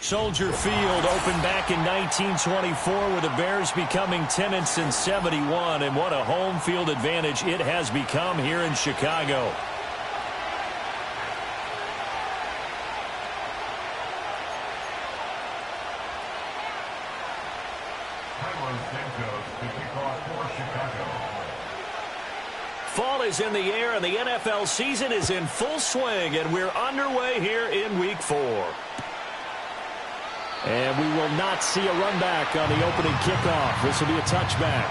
Soldier Field opened back in 1924 with the Bears becoming 10-71, and what a home field advantage it has become here in Chicago. Fall is in the air, and the NFL season is in full swing, and we're underway here in Week 4. And we will not see a run back on the opening kickoff. This will be a touchback.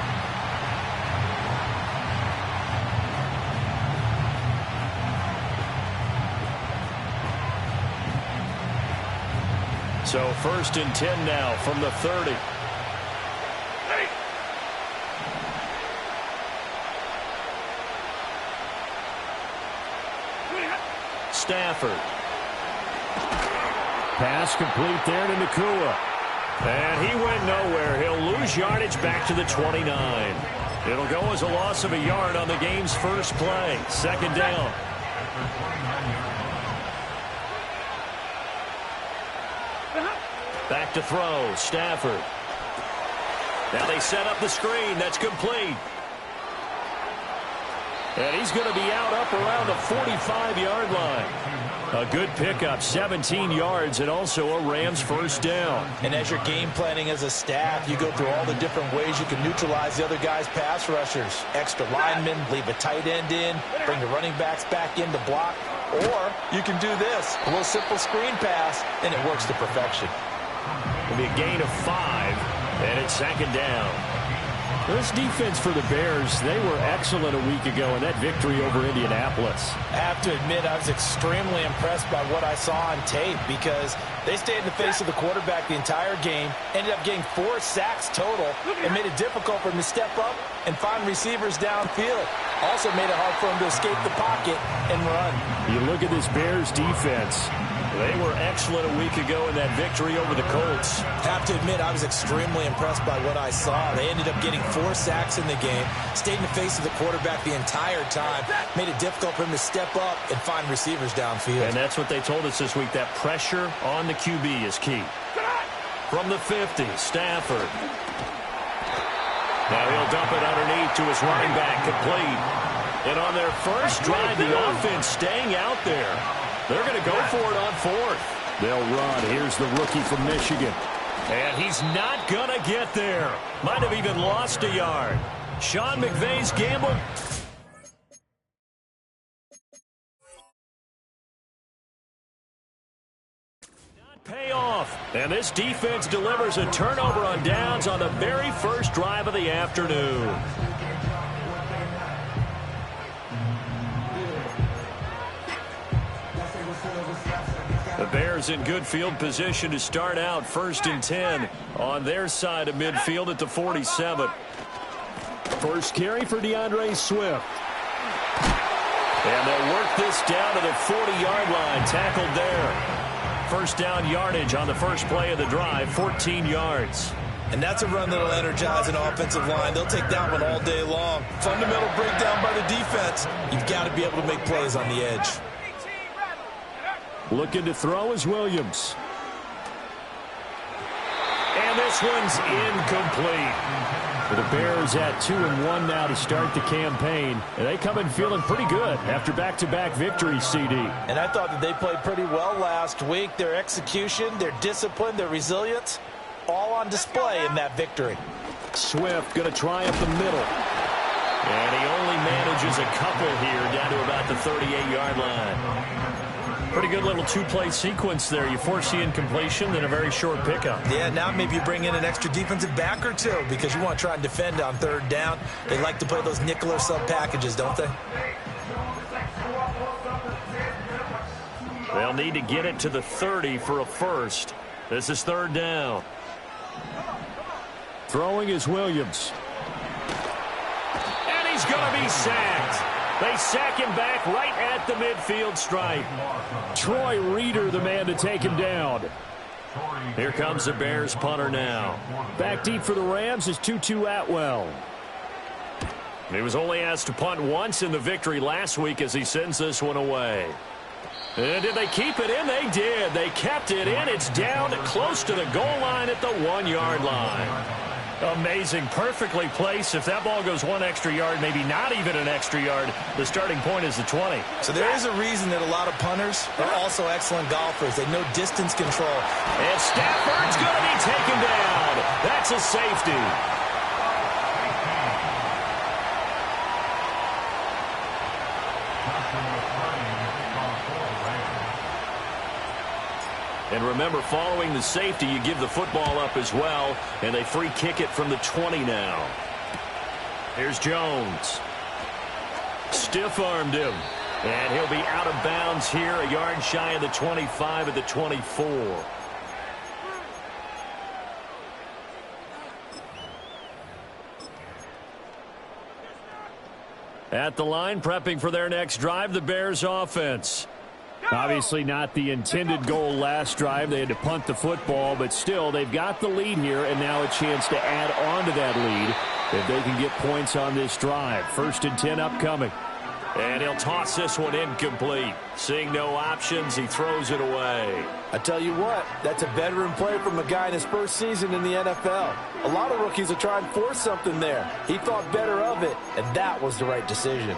So 1st and 10 now from the 30. Stafford. Pass complete there to Nakua. And he went nowhere. He'll lose yardage back to the 29. It'll go as a loss of a yard on the game's first play. 2nd down. Back to throw. Stafford. Now they set up the screen. That's complete. And he's going to be out up around the 45-yard line. A good pickup, 17 yards, and also a Rams first down. And as you're game planning as a staff, you go through all the different ways you can neutralize the other guy's pass rushers. Extra linemen, leave a tight end in, bring the running backs back in to block. Or you can do this, a little simple screen pass, and it works to perfection. It'll be a gain of 5, and it's 2nd down. This defense for the Bears, they were excellent a week ago in that victory over Indianapolis. I have to admit, I was extremely impressed by what I saw on tape because they stayed in the face of the quarterback the entire game, ended up getting 4 sacks total, and made it difficult for him to step up and find receivers downfield. Also made it hard for him to escape the pocket and run. You look at this Bears defense. They were excellent a week ago in that victory over the Colts. Have to admit, I was extremely impressed by what I saw. They ended up getting 4 sacks in the game, stayed in the face of the quarterback the entire time, made it difficult for him to step up and find receivers downfield. And that's what they told us this week, that pressure on the QB is key. From the 50, Stafford. Now he'll dump it underneath to his running back, complete. And on their first drive, the offense staying out there. They're going to go for it on 4th. They'll run. Here's the rookie from Michigan. And he's not going to get there. Might have even lost a yard. Sean McVay's gamble. Not pay off. And this defense delivers a turnover on downs on the very first drive of the afternoon. The Bears in good field position to start out 1st and 10 on their side of midfield at the 47. First carry for DeAndre Swift. And they'll work this down to the 40-yard line, tackled there. First down yardage on the first play of the drive, 14 yards. And that's a run that'll energize an offensive line. They'll take that one all day long. Fundamental breakdown by the defense. You've got to be able to make plays on the edge. Looking to throw is Williams. And this one's incomplete. The Bears at 2-1 now to start the campaign. And they come in feeling pretty good after back-to-back victories, CD. And I thought that they played pretty well last week. Their execution, their discipline, their resilience, all on display in that victory. Swift going to try up the middle. And he only manages a couple here down to about the 38-yard line. Pretty good little 2-play sequence there. You force the incompletion, then a very short pickup. Yeah, now maybe you bring in an extra defensive back or two because you want to try and defend on 3rd down. They like to play those nickel or sub packages, don't they? They'll need to get it to the 30 for a first. This is 3rd down. Throwing is Williams. And he's going to be sacked. They sack him back right at the midfield stripe. Troy Reeder, the man to take him down. Here comes the Bears punter now. Back deep for the Rams is Tutu Atwell. He was only asked to punt once in the victory last week as he sends this one away. And did they keep it in? They did. They kept it in. It's down close to the goal line at the 1-yard line. Amazing. Perfectly placed. If that ball goes 1 extra yard, maybe not even an extra yard, the starting point is the 20. So there is a reason that a lot of punters are also excellent golfers. They know distance control. And Stafford's going to be taken down. That's a safety. And remember, following the safety, you give the football up as well, and they free kick it from the 20 now. Here's Jones. Stiff-armed him. And he'll be out of bounds here, a yard shy of the 25 at the 24. At the line, prepping for their next drive, the Bears offense. Obviously not the intended goal last drive. They had to punt the football, but still they've got the lead here and now a chance to add on to that lead if they can get points on this drive. 1st and 10 upcoming. And he'll toss this one incomplete. Seeing no options, he throws it away. I tell you what, that's a veteran play from a guy in his first season in the NFL. A lot of rookies will try and force something there. He thought better of it, and that was the right decision.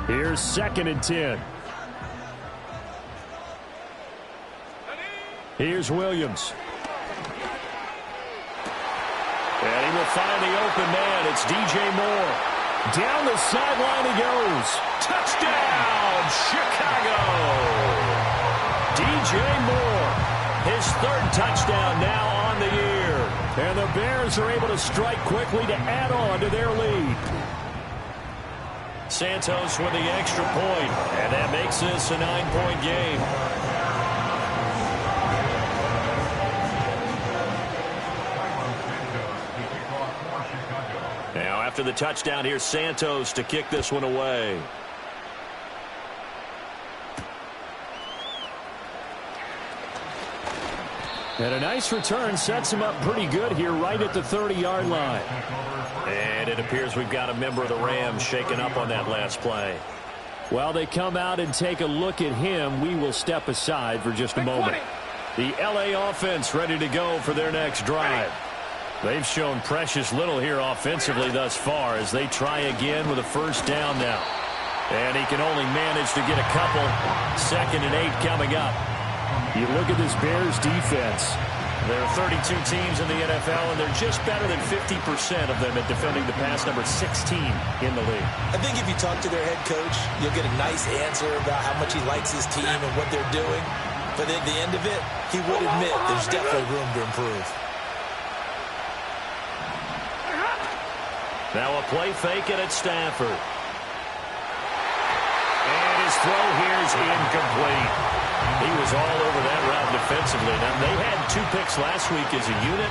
Here's 2nd and 10. Here's Williams. And he will find the open man. It's DJ Moore. Down the sideline he goes. Touchdown, Chicago. DJ Moore, his 3rd touchdown now on the year. And the Bears are able to strike quickly to add on to their lead. Santos with the extra point, and that makes this a 9-point game. Now after the touchdown, here's Santos to kick this one away. And a nice return sets him up pretty good here right at the 30-yard line. And it appears we've got a member of the Rams shaken up on that last play. While they come out and take a look at him, we will step aside for just a moment. The LA offense ready to go for their next drive. They've shown precious little here offensively thus far as they try again with a 1st down now. And he can only manage to get a couple. 2nd and 8 coming up. You look at this Bears defense. There are 32 teams in the NFL, and they're just better than 50% of them at defending the pass, number 16 in the league. I think if you talk to their head coach, you'll get a nice answer about how much he likes his team and what they're doing. But at the end of it, he would admit there's definitely room to improve. Now a play fake it at Stafford. And his throw here is incomplete. He was all over that route defensively. Now, they had 2 picks last week as a unit.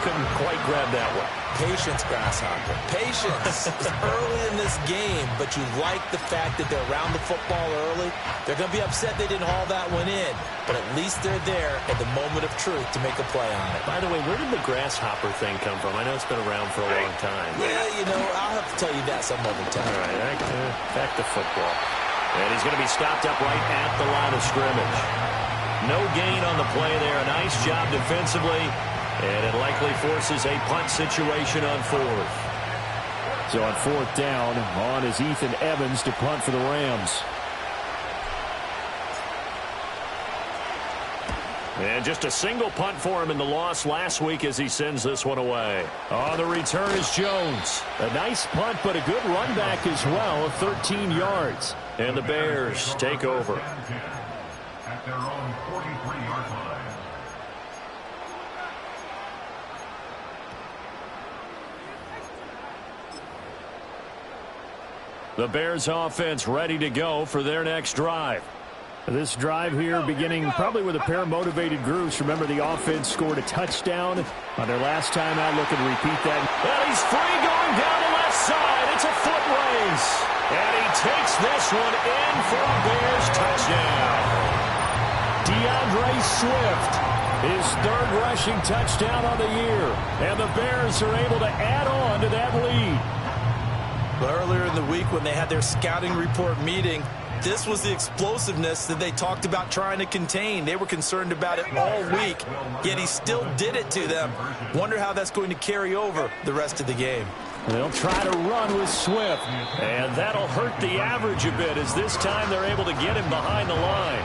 Couldn't quite grab that one. Patience, Grasshopper. Patience. It's early in this game, but you like the fact that they're around the football early. They're going to be upset they didn't haul that one in, but at least they're there at the moment of truth to make a play on it. By the way, where did the Grasshopper thing come from? I know it's been around for a long time. Yeah, you know, I'll have to tell you that some other time. All right, back to football. And he's going to be stopped up right at the line of scrimmage. No gain on the play there. A nice job defensively. And it likely forces a punt situation on 4th. So on 4th down, on is Ethan Evans to punt for the Rams. And just a single punt for him in the loss last week as he sends this one away. On the return is Jones. A nice punt, but a good run back as well of 13 yards. And the Bears take over. At their own 43-yard line. The Bears offense ready to go for their next drive. This drive here beginning probably with a pair of motivated groups. Remember, the offense scored a touchdown on their last time out. Looking to repeat that. And he's free going down the left side. It's a foot race. And he takes this one in for a Bears touchdown. DeAndre Swift His third rushing touchdown on the year. And the Bears are able to add on to that lead. But earlier in the week when they had their scouting report meeting, this was the explosiveness that they talked about trying to contain. They were concerned about it all week, yet he still did it to them. Wonder how that's going to carry over the rest of the game. They'll try to run with Swift, and that'll hurt the average a bit as this time they're able to get him behind the line.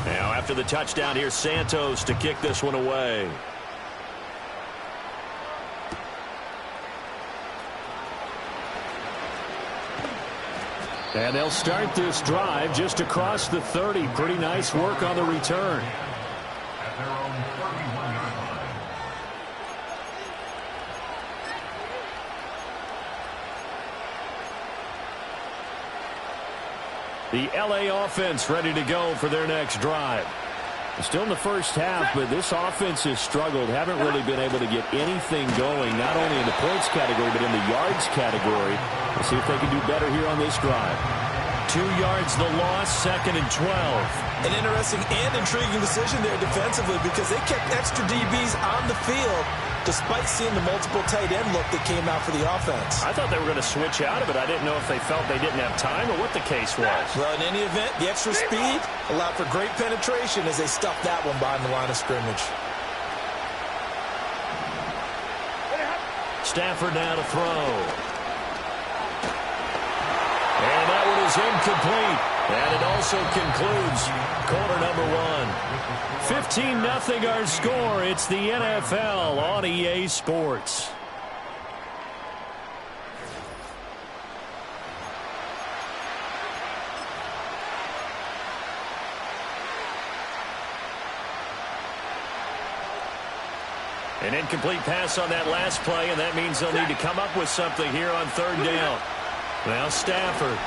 Now after the touchdown, here's Santos to kick this one away. And they'll start this drive just across the 30. Pretty nice work on the return. The LA offense ready to go for their next drive. Still in the first half, but this offense has struggled. Haven't really been able to get anything going, not only in the points category, but in the yards category. We'll see if they can do better here on this drive. 2 yards the loss, 2nd and 12. An interesting and intriguing decision there defensively because they kept extra DBs on the field despite seeing the multiple tight end look that came out for the offense. I thought they were going to switch out of it. I didn't know if they felt they didn't have time or what the case was. Well, in any event, the extra speed allowed for great penetration as they stuffed that one behind the line of scrimmage. Stafford now to throw. And that one is incomplete. And it also concludes quarter number 1. 15-0 our score. It's the NFL on EA Sports. An incomplete pass on that last play, and that means they'll need to come up with something here on 3rd down. Now Stafford.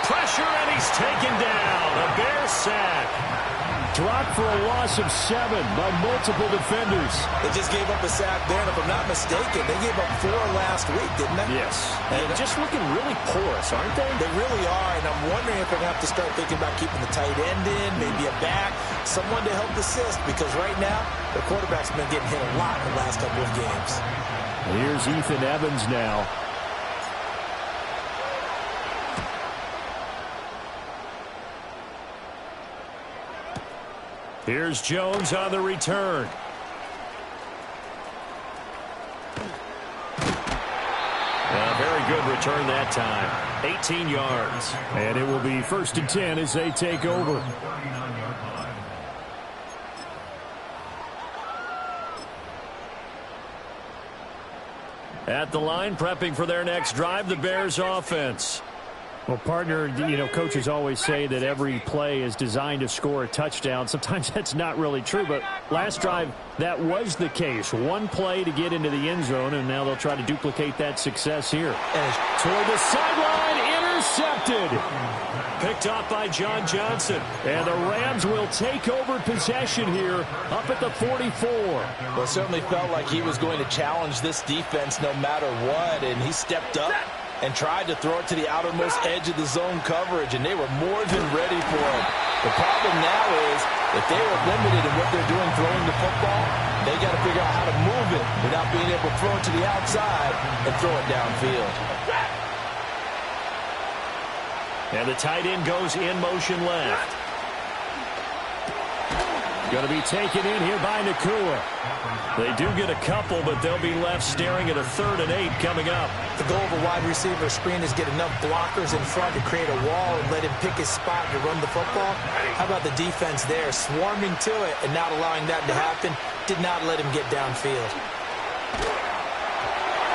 Pressure, and he's taken down. A Bear sack. Dropped for a loss of 7 by multiple defenders. They just gave up a sack there, and if I'm not mistaken, they gave up 4 last week, didn't they? Yes. And just looking really porous, aren't they? They really are, and I'm wondering if they're going to have to start thinking about keeping the tight end in, maybe a back, someone to help assist, because right now, the quarterback's been getting hit a lot in the last couple of games. Here's Ethan Evans now. Here's Jones on the return. A very good return that time. 18 yards. And it will be 1st and 10 as they take over. At the line, prepping for their next drive, the Bears offense. Well, partner, you know, coaches always say that every play is designed to score a touchdown. Sometimes that's not really true, but last drive, that was the case. 1 play to get into the end zone, and now they'll try to duplicate that success here. And toward the sideline, intercepted. Picked off by John Johnson. And the Rams will take over possession here up at the 44. Well, it certainly felt like he was going to challenge this defense no matter what, and he stepped up and tried to throw it to the outermost edge of the zone coverage, and they were more than ready for it. The problem now is if they are limited in what they're doing throwing the football, they got to figure out how to move it without being able to throw it to the outside and throw it downfield. And the tight end goes in motion left. Going to be taken in here by Nakua. They do get a couple, but they'll be left staring at a 3rd and 8 coming up. The goal of a wide receiver screen is get enough blockers in front to create a wall and let him pick his spot to run the football. How about the defense there, swarming to it and not allowing that to happen? Did not let him get downfield.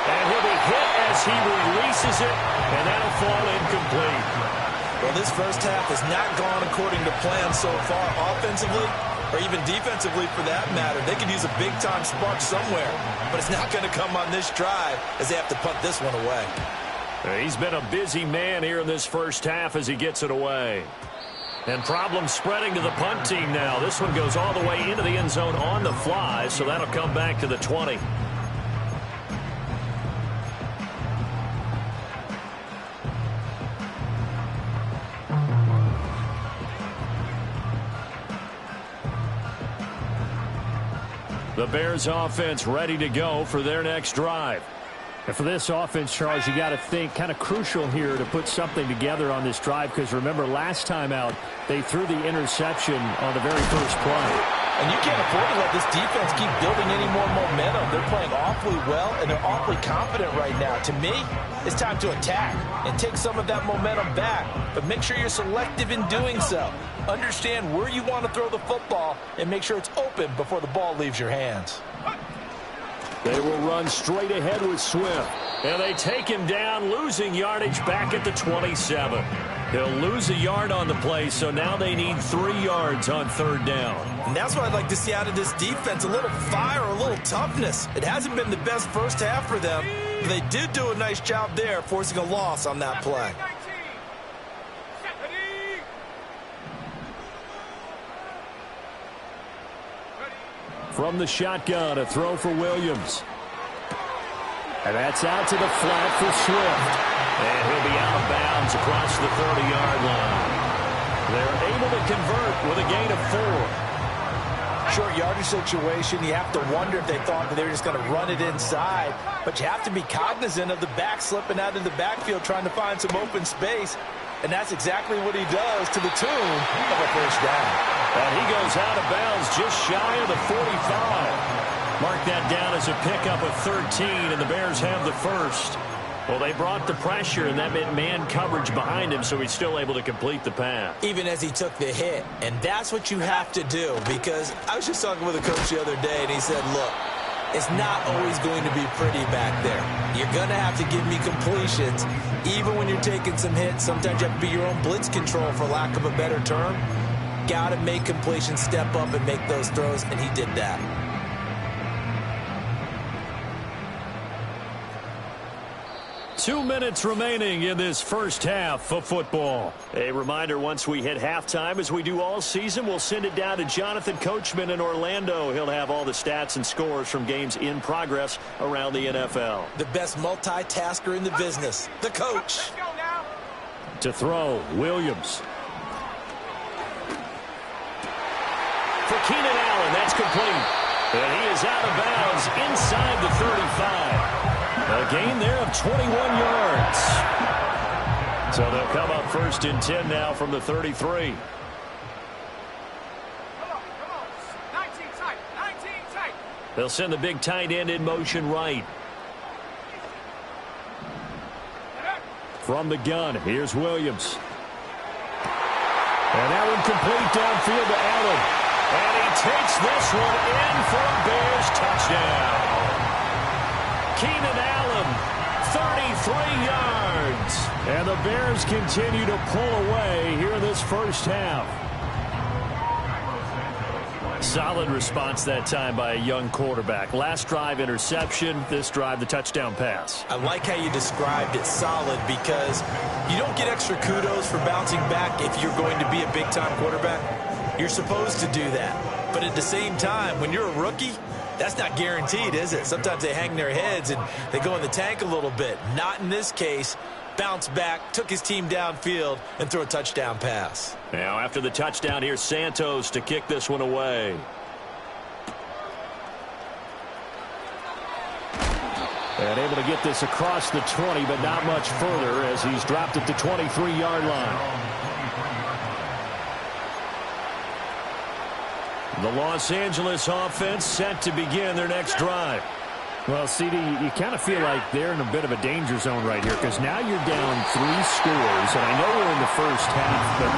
And he'll be hit as he releases it, and that'll fall incomplete. Well, this first half has not gone according to plan so far offensively, or even defensively for that matter. They could use a big-time spark somewhere, but it's not going to come on this drive as they have to punt this one away. He's been a busy man here in this first half as he gets it away. And problems spreading to the punt team now. This one goes all the way into the end zone on the fly, so that'll come back to the 20. The Bears offense ready to go for their next drive. And for this offense, Charles, you got to think kind of crucial here to put something together on this drive, because remember last time out they threw the interception on the very first play. And you can't afford to let this defense keep building any more momentum. They're playing awfully well, and they're awfully confident right now. To me, it's time to attack and take some of that momentum back. But make sure you're selective in doing so. Understand where you want to throw the football and make sure it's open before the ball leaves your hands. They will run straight ahead with Swift. And they take him down, losing yardage back at the 27. He'll lose a yard on the play, so now they need 3 yards on third down. And that's what I'd like to see out of this defense, a little fire, a little toughness. It hasn't been the best first half for them, but they did do a nice job there, forcing a loss on that play. From the shotgun, a throw for Williams. And that's out to the flat for Swift. And he'll be out of bounds across the 30-yard line. They're able to convert with a gain of 4. Short yardage situation, you have to wonder if they thought that they were just going to run it inside. But you have to be cognizant of the back slipping out of the backfield trying to find some open space. And that's exactly what he does, to the tune of a first down. And he goes out of bounds just shy of the 45. Mark that down as a pickup of 13, and the Bears have the first. Well, they brought the pressure, and that meant man coverage behind him, so he's still able to complete the pass. Even as he took the hit, and that's what you have to do, because I was just talking with a coach the other day, and he said, look, it's not always going to be pretty back there. You're going to have to give me completions. Even when you're taking some hits, sometimes you have to be your own blitz control, for lack of a better term. Got to make completions, step up, and make those throws, and he did that. 2 minutes remaining in this first half of football. A reminder, once we hit halftime, as we do all season, we'll send it down to Jonathan Coachman in Orlando. He'll have all the stats and scores from games in progress around the NFL. The best multitasker in the business, the coach. To throw, Williams. For Keenan Allen, that's complete. And he is out of bounds inside the 35. A gain there of 21 yards. So they'll come up first and 10 now from the 33. They'll send the big tight end in motion right. From the gun, here's Williams. And that one complete downfield to Allen. And he takes this one in for a Bears touchdown. Keenan Allen, 33 yards. And the Bears continue to pull away here in this first half. Solid response that time by a young quarterback. Last drive, interception. This drive, the touchdown pass. I like how you described it, solid, because you don't get extra kudos for bouncing back if you're going to be a big-time quarterback. You're supposed to do that. But at the same time, when you're a rookie, that's not guaranteed, is it? Sometimes they hang their heads and they go in the tank a little bit. Not in this case. Bounced back, took his team downfield, and threw a touchdown pass. Now after the touchdown, here's Santos to kick this one away. And able to get this across the 20, but not much further as he's dropped at the 23-yard line. The Los Angeles offense set to begin their next drive. Well, CD, you kind of feel like they're in a bit of a danger zone right here, because now you're down 3 scores, and I know we're in the first half, but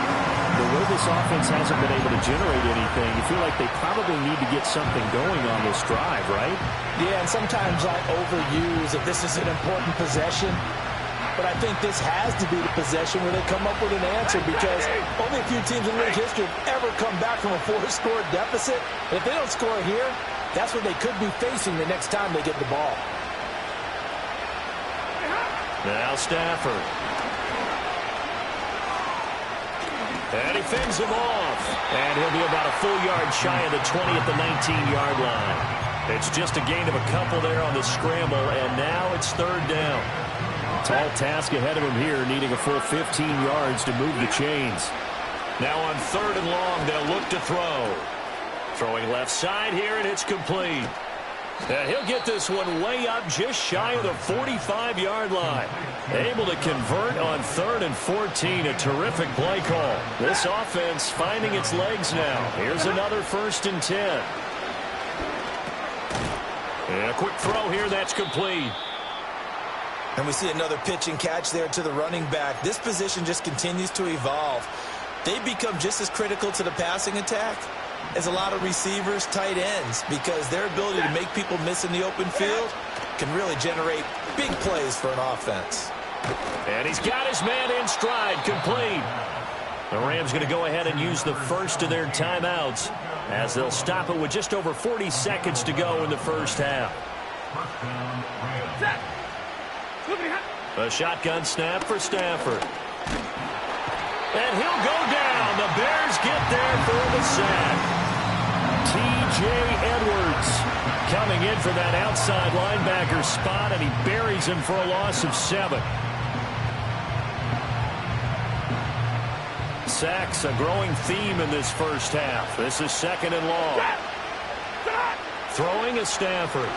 the way this offense hasn't been able to generate anything, you feel like they probably need to get something going on this drive, right? Yeah, and sometimes I overuse if this is an important possession. But I think this has to be the possession where they come up with an answer, because only a few teams in league history have ever come back from a 4-score deficit. And if they don't score here, that's what they could be facing the next time they get the ball. Now Stafford. And he fends him off. And he'll be about a full yard shy of the 20 at the 19-yard line. It's just a gain of a couple there on the scramble, and now it's third down. Tall task ahead of him here, needing a full 15 yards to move the chains. Now on third and long, they'll look to throw. Throwing left side here, and it's complete. Now he'll get this one way up just shy of the 45-yard line. Able to convert on 3rd and 14. A terrific play call. This offense finding its legs now. Here's another 1st and 10. And a quick throw here. That's complete. And we see another pitch and catch there to the running back. This position just continues to evolve. They become just as critical to the passing attack as a lot of receivers, tight ends, because their ability to make people miss in the open field can really generate big plays for an offense. And he's got his man in stride, complete. The Rams going to go ahead and use the first of their timeouts as they'll stop it with just over 40 seconds to go in the first half. A shotgun snap for Stafford. And he'll go down. The Bears get there for the sack. T.J. Edwards coming in for that outside linebacker spot, and he buries him for a loss of 7. Sacks, a growing theme in this first half. This is 2nd and long. Throwing is Stafford.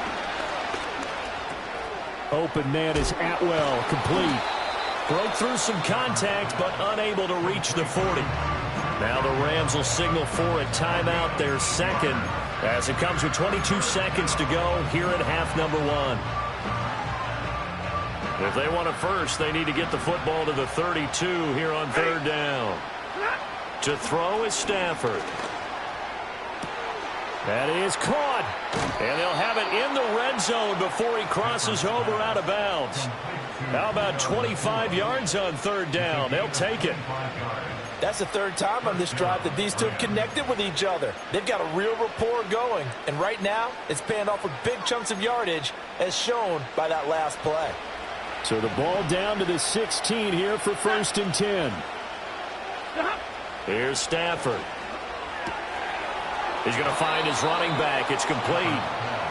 Open man is Atwell, complete. Broke through some contact, but unable to reach the 40. Now the Rams will signal for a timeout, their second, as it comes with 22 seconds to go here at half number 1. If they want a first, they need to get the football to the 32 here on 3rd down. To throw is Stafford. That is caught. And they'll have it in the red zone before he crosses over out of bounds. How about 25 yards on 3rd down? They'll take it. That's the 3rd time on this drive that these two have connected with each other. They've got a real rapport going. And right now, it's paying off with big chunks of yardage, as shown by that last play. So the ball down to the 16 here for 1st and 10. Here's Stafford. He's going to find his running back. It's complete.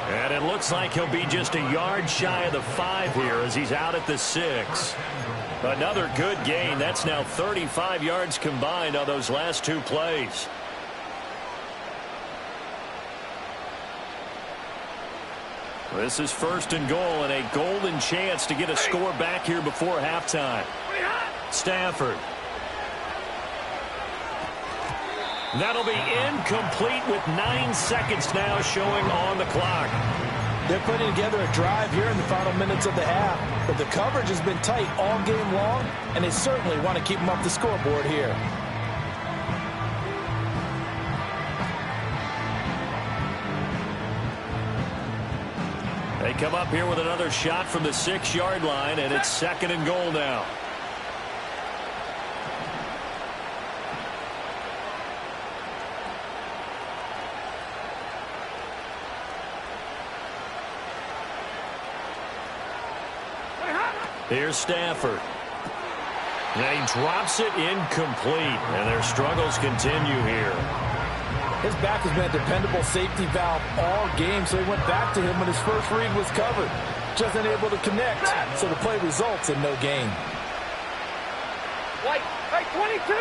And it looks like he'll be just a yard shy of the 5 here as he's out at the 6. Another good gain. That's now 35 yards combined on those last 2 plays. This is 1st and goal and a golden chance to get a score back here before halftime. Stafford. That'll be incomplete with 9 seconds now showing on the clock. They're putting together a drive here in the final minutes of the half, but the coverage has been tight all game long, and they certainly want to keep them up the scoreboard here. They come up here with another shot from the 6-yard line, and it's 2nd and goal now. Here's Stafford. And he drops it incomplete, and their struggles continue here. His back has been a dependable safety valve all game, so he went back to him when his first read was covered. Just unable to connect, so the play results in no gain. White, 22!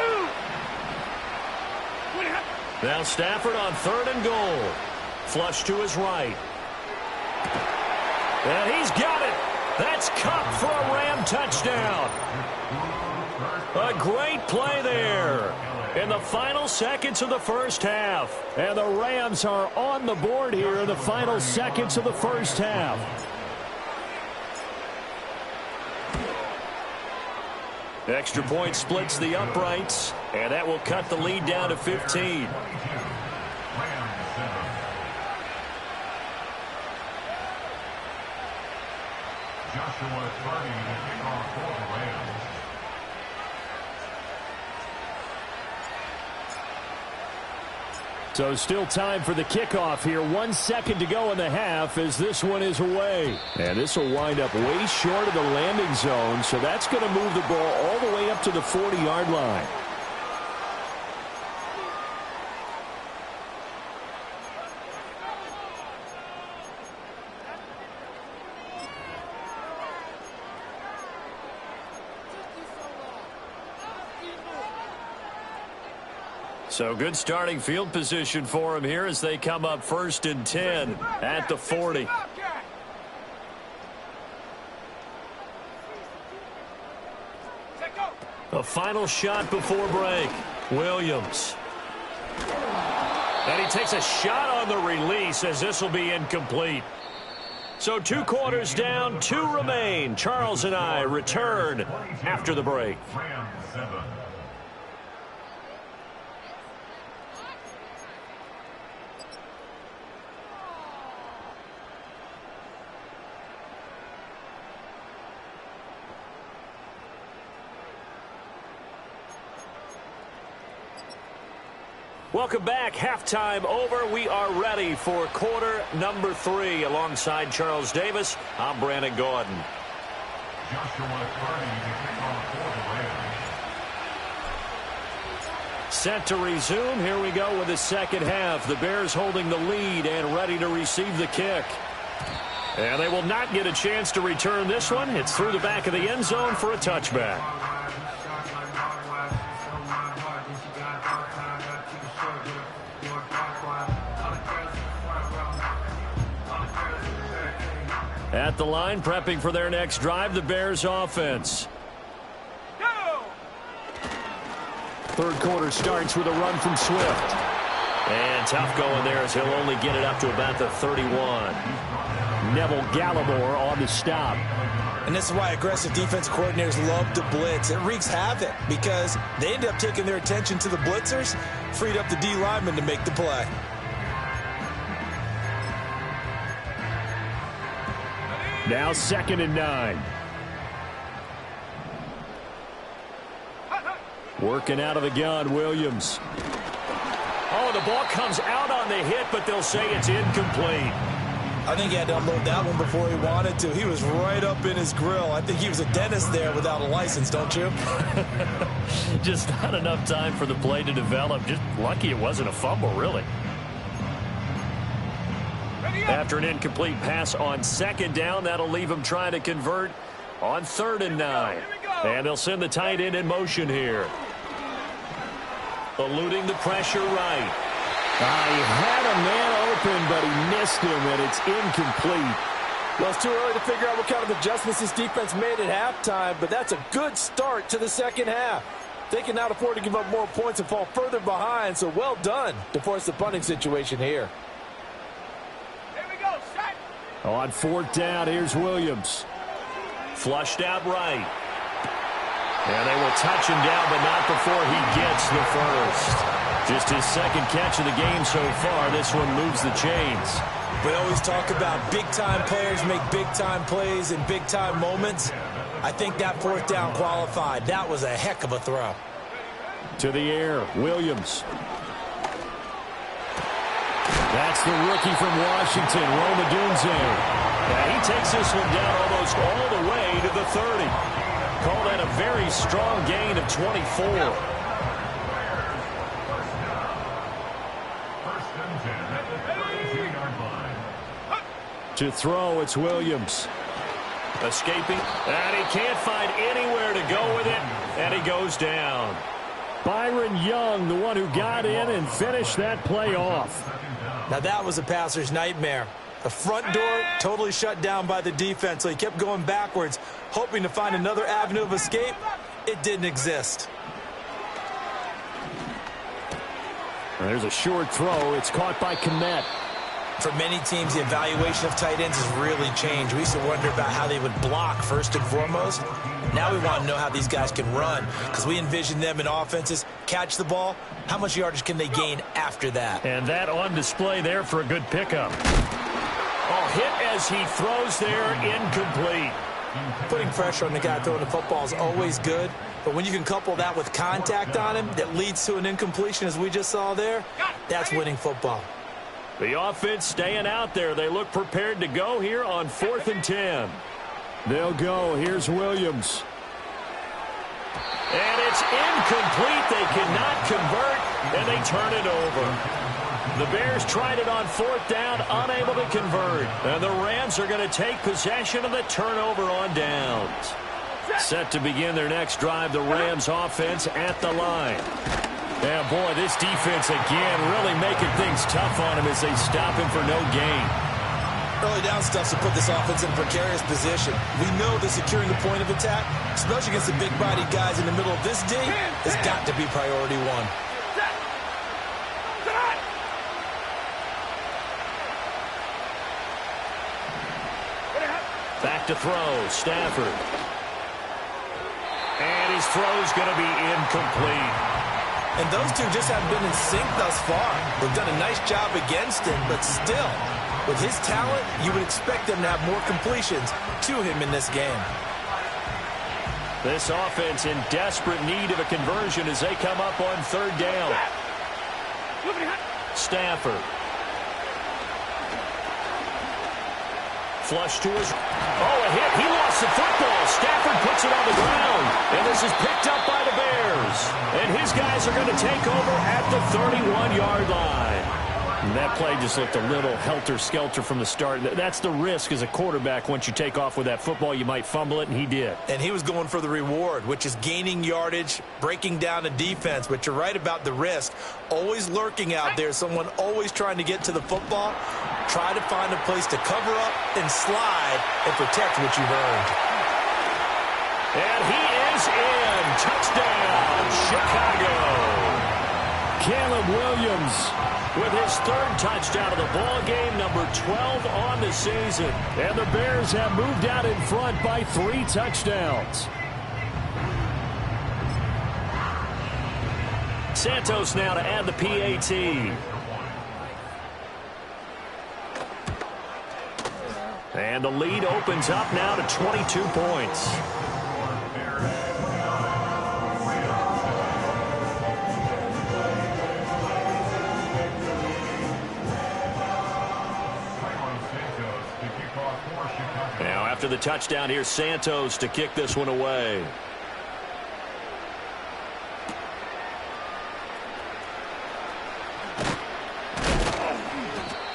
Now Stafford on 3rd and goal. Flush to his right. And he's got it. That's Cup for a Ram touchdown. A great play there in the final seconds of the first half. And the Rams are on the board here in the final seconds of the first half. Extra point splits the uprights, and that will cut the lead down to 15. Joshua starting to kick off for the Rams. So still time for the kickoff here. 1 second to go in the half as this one is away. And this will wind up way short of the landing zone, so that's going to move the ball all the way up to the 40-yard line. So good starting field position for him here as they come up 1st and 10 at the 40. A final shot before break. Williams. And he takes a shot on the release as this will be incomplete. So 2 quarters down, 2 remain. Charles and I return after the break. Welcome back. Halftime over. We are ready for quarter number 3. Alongside Charles Davis, I'm Brandon Gordon. Set to resume. Here we go with the second half. The Bears holding the lead and ready to receive the kick. And they will not get a chance to return this one. It's through the back of the end zone for a touchback. At the line, prepping for their next drive, the Bears offense. Third quarter starts with a run from Swift. And tough going there as he'll only get it up to about the 31. Neville Gallimore on the stop. And this is why aggressive defense coordinators love to blitz. It wreaks havoc because they end up taking their attention to the blitzers, freed up the D lineman to make the play. Now 2nd and 9. Working out of the gun, Williams. Oh, the ball comes out on the hit, but they'll say it's incomplete. I think he had to unload that one before he wanted to. He was right up in his grill. I think he was a dentist there without a license, don't you? Just not enough time for the play to develop. Just lucky it wasn't a fumble, really. After an incomplete pass on 2nd down, that'll leave him trying to convert on 3rd and 9. And they'll send the tight end in motion here. Eluding the pressure right. He had a man open, but he missed him, and it's incomplete. Well, it's too early to figure out what kind of adjustments this defense made at halftime, but that's a good start to the second half. They can now afford to give up more points and fall further behind, so well done to force the punting situation here. On 4th down, here's Williams. Flushed out right. And they will touch him down, but not before he gets the first. Just his 2nd catch of the game so far. This one moves the chains. We always talk about big-time players make big-time plays in big-time moments. I think that 4th down qualified. That was a heck of a throw. To the air, Williams. That's the rookie from Washington, Rome Odunze. Yeah, he takes this one down almost all the way to the 30. Call that a very strong gain of 24. To throw, it's Williams. Escaping, and he can't find anywhere to go with it, and he goes down. Byron Young, the one who got in and finished that play off. Now that was a passer's nightmare. The front door totally shut down by the defense, so he kept going backwards, hoping to find another avenue of escape. It didn't exist. There's a short throw. It's caught by Kmet. For many teams, the evaluation of tight ends has really changed. We used to wonder about how they would block first and foremost. Now we want to know how these guys can run, because we envision them in offenses catch the ball. How much yardage can they gain after that? And that on display there for a good pickup. Oh, hit as he throws there, incomplete. Putting pressure on the guy throwing the football is always good, but when you can couple that with contact on him that leads to an incompletion, as we just saw there, that's winning football. The offense staying out there. They look prepared to go here on 4th and 10. They'll go. Here's Williams. And it's incomplete. They cannot convert, and they turn it over. The Bears tried it on 4th down, unable to convert. And the Rams are going to take possession of the turnover on downs. Set to begin their next drive, the Rams offense at the line. Yeah, boy, this defense again really making things tough on him as they stop him for no gain. Early down stuff to put this offense in a precarious position. We know that securing the point of attack, especially against the big-bodied guys in the middle of this D, has got to be priority one. Back to throw, Stafford. And his throw's going to be incomplete. And those two just haven't been in sync thus far. They've done a nice job against him, but still, with his talent, you would expect them to have more completions to him in this game. This offense in desperate need of a conversion as they come up on third down. Stafford. Flush to his... Oh, a hit. He lost the football. Stafford puts it on the ground. And this is picked up by the Bears. And his guys are going to take over at the 31-yard line. And that play just looked a little helter-skelter from the start. That's the risk as a quarterback. Once you take off with that football, you might fumble it, and he did. And he was going for the reward, which is gaining yardage, breaking down the defense. But you're right about the risk. Always lurking out there, someone always trying to get to the football. Try to find a place to cover up and slide and protect what you've earned. And he is in. Touchdown, Chicago. Caleb Williams with his third touchdown of the ball game, number 12 on the season. And the Bears have moved out in front by 3 touchdowns. Santos now to add the PAT. And the lead opens up now to 22 points. Now after the touchdown, here's Santos to kick this one away.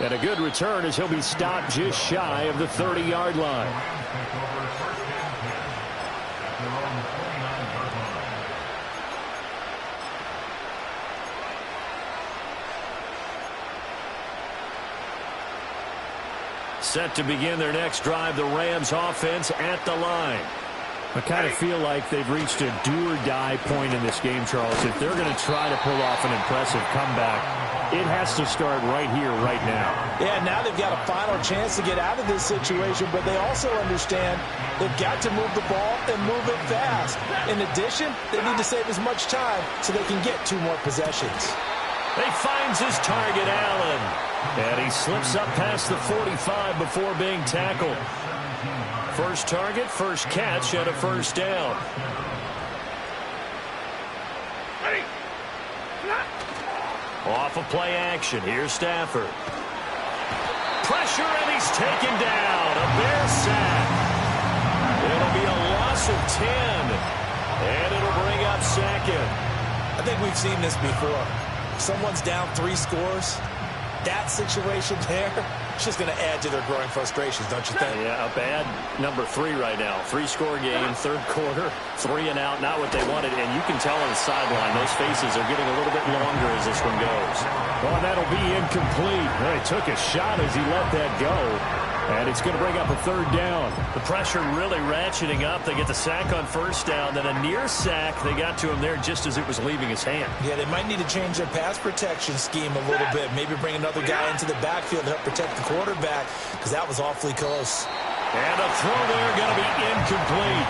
And a good return as he'll be stopped just shy of the 30-yard line. Set to begin their next drive, the Rams offense at the line. I kind of feel like they've reached a do-or-die point in this game, Charles. If they're going to try to pull off an impressive comeback, it has to start right here, right now. Yeah, now they've got a final chance to get out of this situation, but they also understand they've got to move the ball and move it fast. In addition, they need to save as much time so they can get 2 more possessions. He finds his target, Allen. And he slips up past the 45 before being tackled. First target, first catch, and a first down. Off of play action. Here's Stafford. Pressure, and he's taken down. A Bear sack. It'll be a loss of 10. And it'll bring up second. I think we've seen this before. Someone's down 3 scores. That situation there, it's just going to add to their growing frustrations, don't you think? Yeah, a bad number 3 right now. 3-score game, third quarter, 3 and out, not what they wanted. And you can tell on the sideline, those faces are getting a little bit longer as this one goes. Well, that'll be incomplete. He took a shot as he let that go. And it's going to bring up a third down. The pressure really ratcheting up. They get the sack on first down. Then a near sack. They got to him there just as it was leaving his hand. Yeah, they might need to change their pass protection scheme a little bit. Maybe bring another guy into the backfield to help protect the quarterback, because that was awfully close. And a throw there going to be incomplete.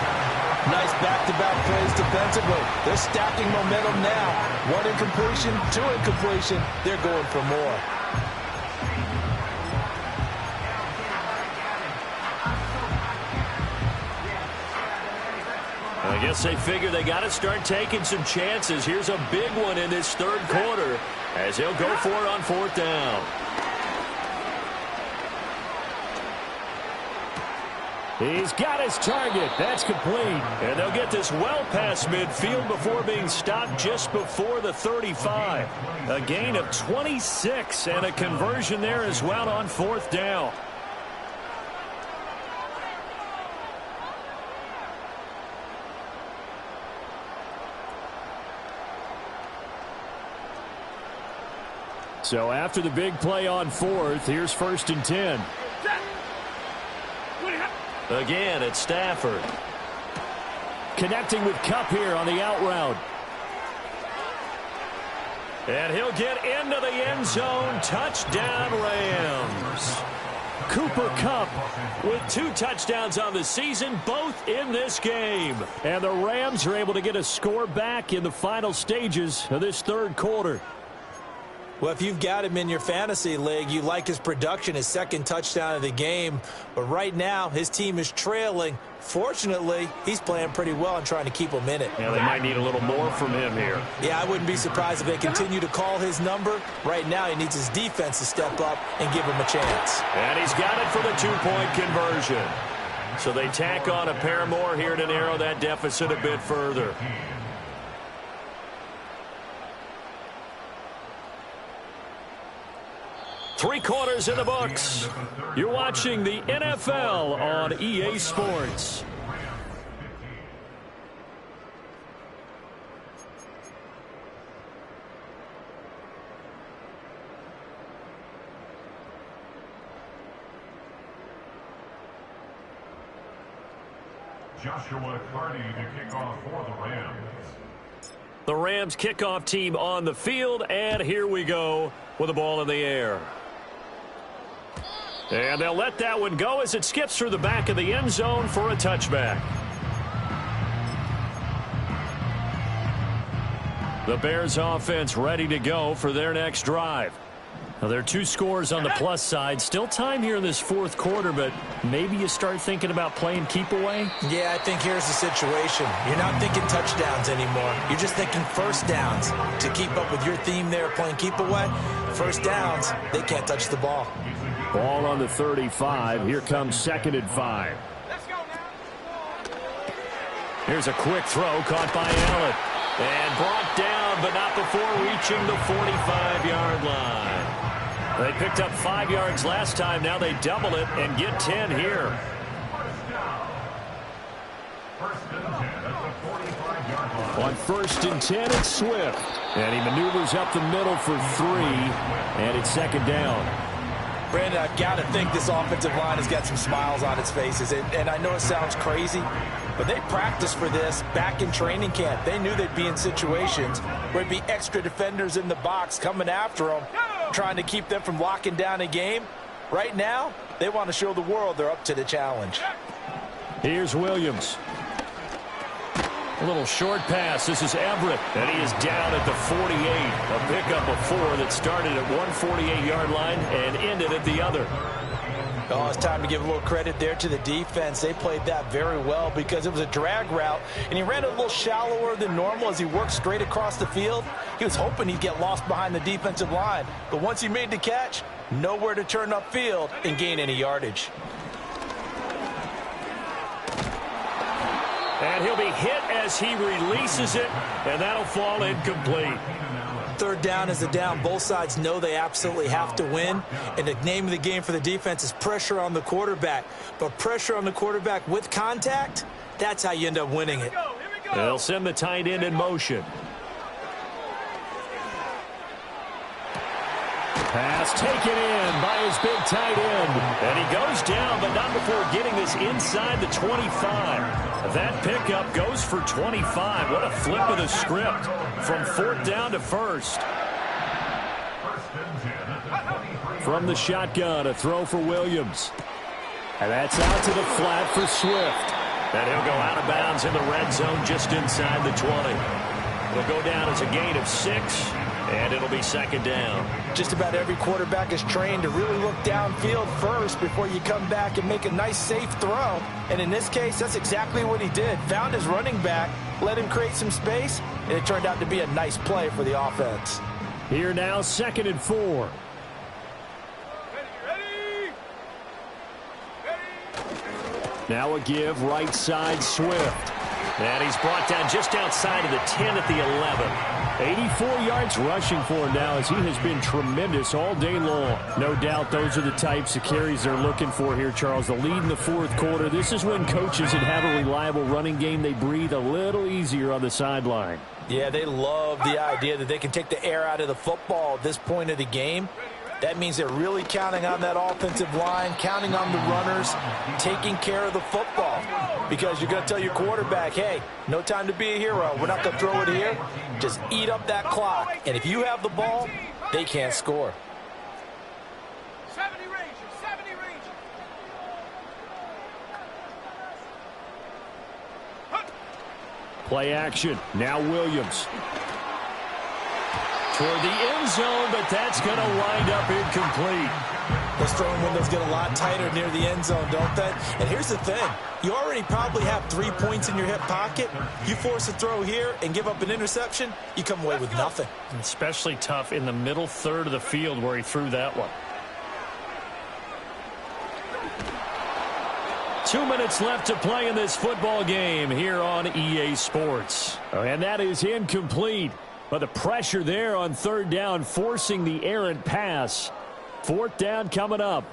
Nice back-to-back plays defensively. They're stacking momentum now. 1 incompletion, 2 incompletion. They're going for more. I guess they figure they got to start taking some chances. Here's a big one in this third quarter as he'll go for it on 4th down. He's got his target. That's complete. And they'll get this well past midfield before being stopped just before the 35. A gain of 26 and a conversion there as well on 4th down. So after the big play on 4th, here's 1st and 10. Again, it's Stafford. Connecting with Kupp here on the out route. And he'll get into the end zone. Touchdown, Rams. Cooper Kupp with 2 touchdowns on the season, both in this game. And the Rams are able to get a score back in the final stages of this 3rd quarter. Well, if you've got him in your fantasy league, you like his production, his 2nd touchdown of the game. But right now, his team is trailing. Fortunately, he's playing pretty well and trying to keep them in it. Yeah, they might need a little more from him here. Yeah, I wouldn't be surprised if they continue to call his number. Right now, he needs his defense to step up and give him a chance. And he's got it for the 2-point conversion. So they tack on a pair more here to narrow that deficit a bit further. Three quarters in the books. You're watching the NFL on EA Sports. Joshua Carty to kick off for the Rams. The Rams kickoff team on the field, and here we go with the ball in the air. And they'll let that one go as it skips through the back of the end zone for a touchback. The Bears offense ready to go for their next drive. Now, there are 2 scores on the plus side. Still time here in this 4th quarter, but maybe you start thinking about playing keep away? Yeah, I think here's the situation. You're not thinking touchdowns anymore. You're just thinking first downs. To keep up with your theme there, playing keep away, first downs, they can't touch the ball. Ball on the 35. Here comes 2nd and 5. Here's a quick throw caught by Allen. And brought down, but not before reaching the 45-yard line. They picked up 5 yards last time. Now they double it and get 10 here. On 1st and 10, it's Swift. And he maneuvers up the middle for 3. And it's 2nd down. Brandon, I've got to think this offensive line has got some smiles on its faces. And I know it sounds crazy, but they practiced for this back in training camp. They knew they'd be in situations where there'd be extra defenders in the box coming after them, trying to keep them from locking down a game. Right now, they want to show the world they're up to the challenge. Here's Williams. A little short pass. This is Everett, and he is down at the 48. A pickup of 4 that started at one 48-yard line and ended at the other. Oh, it's time to give a little credit there to the defense. They played that very well because it was a drag route, and he ran a little shallower than normal as he worked straight across the field. He was hoping he'd get lost behind the defensive line, but once he made the catch, nowhere to turn upfield and gain any yardage. And he'll be hit as he releases it, and that'll fall incomplete. 3rd down is the down. Both sides know they absolutely have to win. And the name of the game for the defense is pressure on the quarterback. But pressure on the quarterback with contact, that's how you end up winning it. They'll send the tight end in motion. Pass taken in by his big tight end. And he goes down, but not before getting this inside the 25. That pickup goes for 25. What a flip of the script from 4th down to 1st. From the shotgun, a throw for Williams. And that's out to the flat for Swift. And he'll go out of bounds in the red zone just inside the 20. It'll go down as a gain of 6. And it'll be 2nd down. Just about every quarterback is trained to really look downfield first before you come back and make a nice, safe throw. And in this case, that's exactly what he did. Found his running back, let him create some space, and it turned out to be a nice play for the offense. Here now, 2nd and 4. Now a give, right side Swift. And he's brought down just outside of the 10 at the 11. 84 yards rushing for him now as he has been tremendous all day long. No doubt those are the types of carries they're looking for here, Charles. The lead in the fourth quarter. This is when coaches that have a reliable running game, they breathe a little easier on the sideline. Yeah, they love the idea that they can take the air out of the football at this point of the game. That means they're really counting on that offensive line, counting on the runners, taking care of the football. Because you're going to tell your quarterback, hey, no time to be a hero. We're not going to throw it here. Just eat up that clock. And if you have the ball, they can't score. 70 Rangers, 70 Rangers. Play action. Now Williams. Toward the end zone, but that's going to wind up incomplete. Those throwing windows get a lot tighter near the end zone, don't they? And here's the thing. You already probably have 3 points in your hip pocket. You force a throw here and give up an interception, you come away with nothing. Especially tough in the middle third of the field where he threw that one. 2 minutes left to play in this football game here on EA Sports. And that is incomplete. But the pressure there on third down, forcing the errant pass. Fourth down coming up.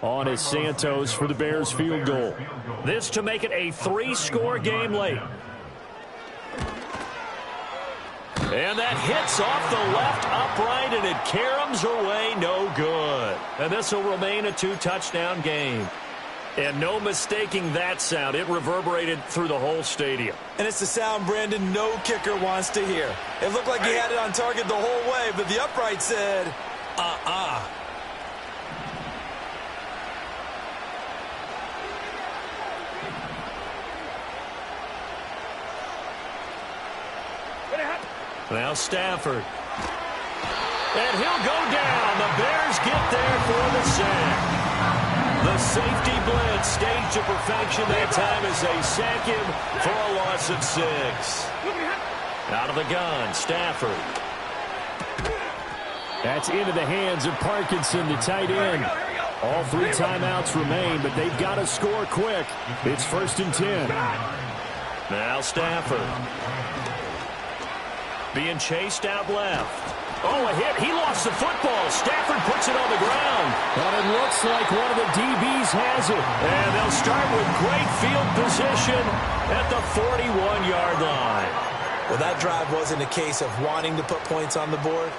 On is Santos for the Bears field goal. This to make it a 3-score game late. And that hits off the left upright, and it caroms away, no good. And this will remain a 2-touchdown game. And no mistaking that sound. It reverberated through the whole stadium. And it's the sound, Brandon, no kicker wants to hear. It looked like he had it on target the whole way, but the upright said, Now Stafford. And he'll go down. The Bears get there for the sack. The safety blitz staged to perfection that time as they sack him for a loss of 6. Out of the gun, Stafford. That's into the hands of Parkinson, the tight end. All 3 timeouts remain, but they've got to score quick. It's 1st and 10. Now Stafford. Being chased out left. Oh, a hit. He lost the football. Stafford puts it on the ground. But it looks like one of the DBs has it. And they'll start with great field position at the 41-yard line. Well, that drive wasn't a case of wanting to put points on the board.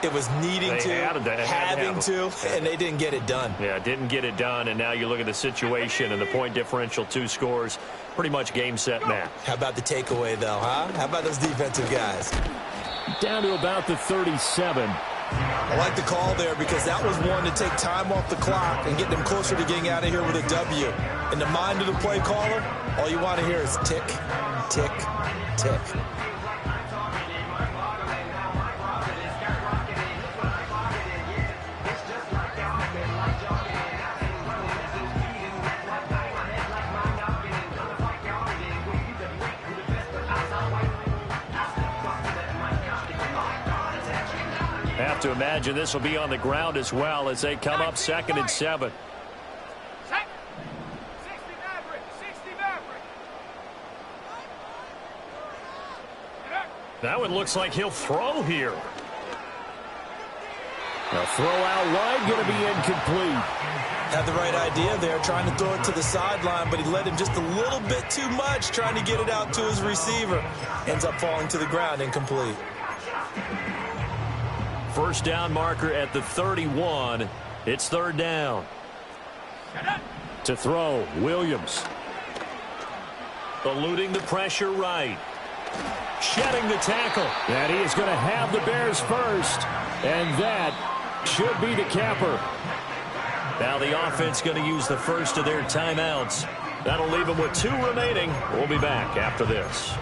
It was needing having to, and they didn't get it done. Yeah, didn't get it done, and now you look at the situation and the point differential, 2 scores, pretty much game, set, match. How about the takeaway, though, huh? How about those defensive guys? Down to about the 37. I like the call there because that was one to take time off the clock and get them closer to getting out of here with a W. In the mind of the play caller, all you want to hear is tick, tick, tick. Have to imagine this will be on the ground as well as they come up 2nd and 7. 60 Maverick, 60 Maverick. That one looks like he'll throw here. A throw out wide going to be incomplete. Had the right idea there, trying to throw it to the sideline, but he led him just a little bit too much, trying to get it out to his receiver. Ends up falling to the ground, incomplete. First down marker at the 31. It's 3rd down. To throw, Williams. Eluding the pressure right. Shedding the tackle. And he is going to have the Bears first. And that should be the capper. Now the offense going to use the first of their timeouts. That'll leave them with 2 remaining. We'll be back after this.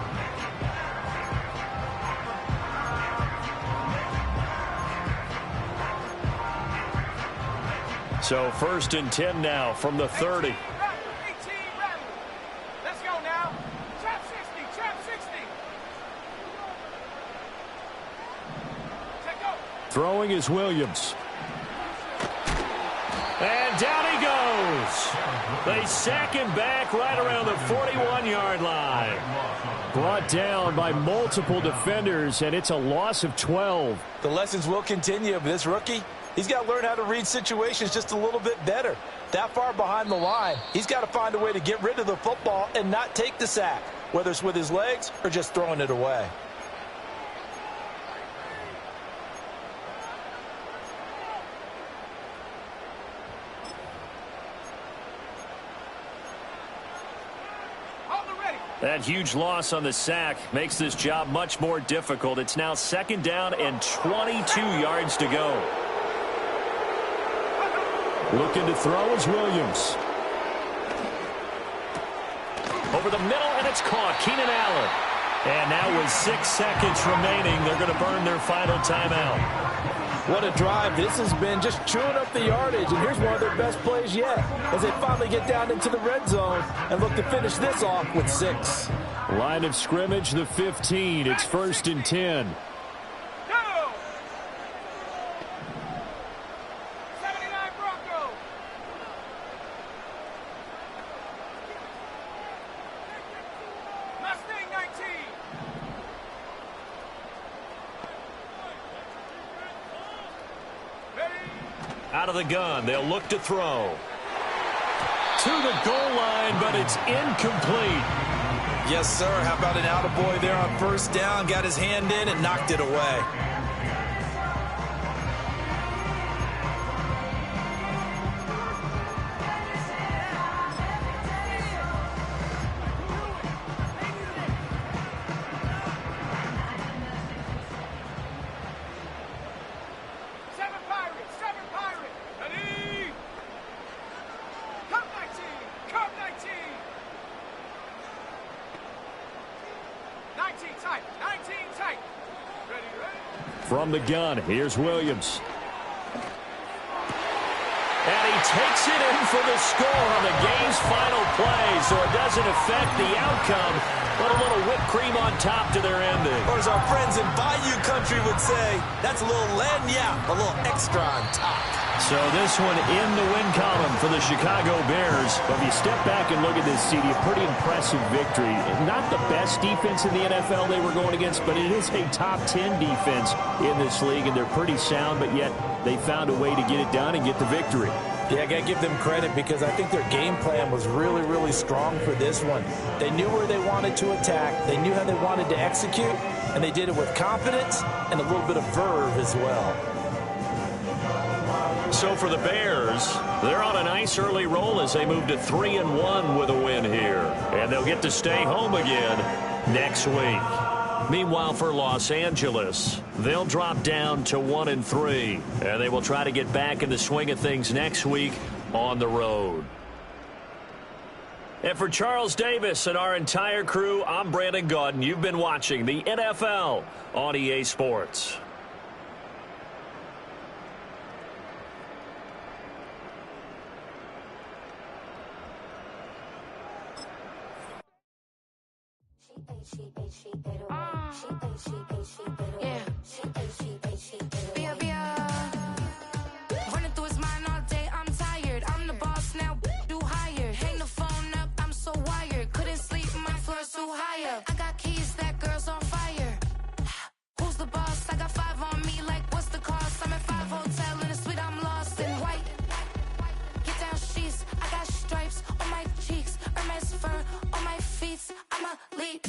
So 1st and 10 now from the 30. Let's go now. Throwing is Williams. And down he goes. They sack him back right around the 41-yard line. Brought down by multiple defenders, and it's a loss of 12. The lessons will continue, but this rookie, he's got to learn how to read situations just a little bit better. That far behind the line, he's got to find a way to get rid of the football and not take the sack, whether it's with his legs or just throwing it away. That huge loss on the sack makes this job much more difficult. It's now 2nd down and 22 yards to go. Looking to throw is Williams. Over the middle, and it's caught. Keenan Allen. And now with 6 seconds remaining, they're going to burn their final timeout. What a drive this has been, just chewing up the yardage. And here's one of their best plays yet as they finally get down into the red zone and look to finish this off with 6. Line of scrimmage, the 15. It's 1st and 10. Go! 79 Broncos. Mustang 19. Out of the gun, they'll look to throw. To the goal line, but it's incomplete. Yes, sir. How about an attaboy there on 1st down? Got his hand in and knocked it away. From the gun, here's Williams. And he takes it in for the score on the game's final play, so it doesn't affect the outcome, but a little whipped cream on top to their ending. Or as our friends in Bayou Country would say, that's a little lagniappe, a little extra on top. So this one in the win column for the Chicago Bears. But if you step back and look at this, CD, a pretty impressive victory. Not the best defense in the NFL they were going against, but it is a top 10 defense in this league, and they're pretty sound, but yet they found a way to get it done and get the victory. Yeah, I got to give them credit because I think their game plan was really, really strong for this one. They knew where they wanted to attack. They knew how they wanted to execute, and they did it with confidence and a little bit of verve as well. So for the Bears, they're on a nice early roll as they move to 3-1 with a win here. And they'll get to stay home again next week. Meanwhile, for Los Angeles, they'll drop down to 1-3. And they will try to get back in the swing of things next week on the road. And for Charles Davis and our entire crew, I'm Brandon Gaudin. You've been watching the NFL on EA Sports. Running through his mind all day, I'm tired. I'm the boss now, do higher. Hang the phone up, I'm so wired. Couldn't sleep, my floor's too high up. I got keys, that girl's on fire. Who's the boss? I got 5 on me, like what's the cost? I'm at 5 hotel in a suite, I'm lost in white. Get down sheets, I got stripes on my cheeks. Hermes fur on my feet, I'm a leap.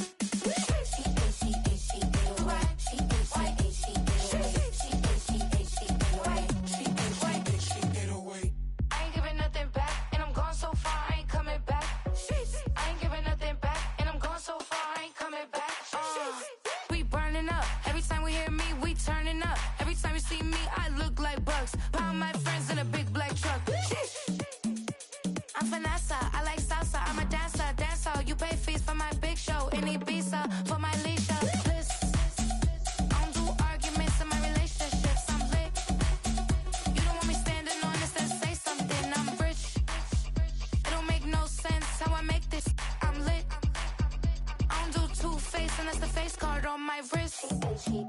On my wrist. She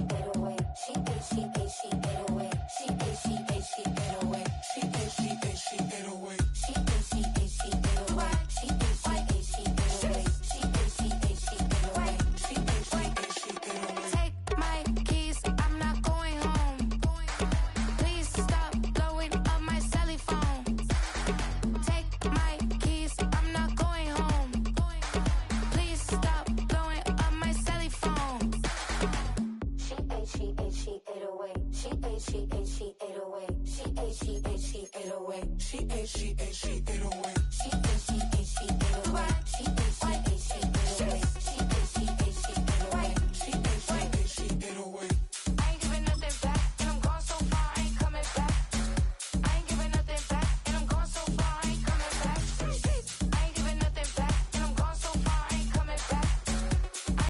get away. She ate, she ate, she ate away. She ate, she ate, she ate away. She ate, she ate, she ate away.